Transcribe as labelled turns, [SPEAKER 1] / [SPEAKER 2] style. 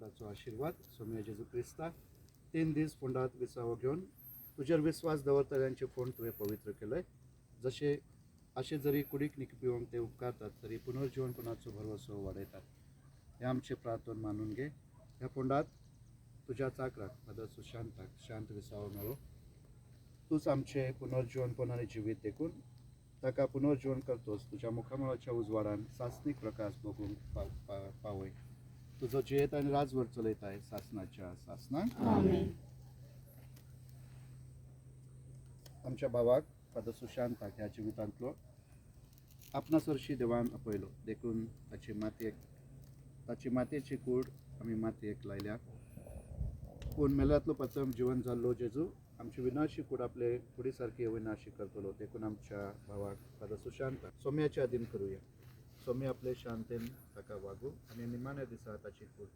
[SPEAKER 1] देवाचो आशीर्वाद सोम्या जेजू क्रिस्ता 3 दीस फोंडात विसावो घेवन तुजेर विस्वास दवरतल्यांचे फोंड तुवें पवित्र केलय. जशे अशे जरी कुडीक निघपिवंक ते उपकारतात तरी पुनर्जीवनपणाचो भरवसो वाडयतात. हे आमचे प्रार्थना मानून घे. ह्या फोंडात तुज्या चाकराक फादर सुशांताक शांत विसावो मेळो. तूच आमचे पुनर्जीवनपणाने जिवीत देखून ताका पुनर्जीवन करतोस तुज्या मुखामळाच्या उजवाडान सासनीक प्रकाश भोगूंक पावय. तुजो जियेत आनी राजवट चलयताय सासनाच्या सासनाक. आमच्या भावाक फादर सुशांताक ह्या जिवितांतलो आपणास हरशी देवान आपयलो देखून ताची मातयेची कूड आमी मातयेक लायल्या. पूण मेल्यांतलो प्रथम जिवन जाल्लो जेजू आमची विनाशी कूड आपले कुडी सारकी अविनाशी करतलो देखून आमच्या भावाक फादर सुशांताक सोम्याच्या अधीन करूया. सोम्या आपले शांतेन ताका वागू आनी निमाण्या दिसा ताची कूड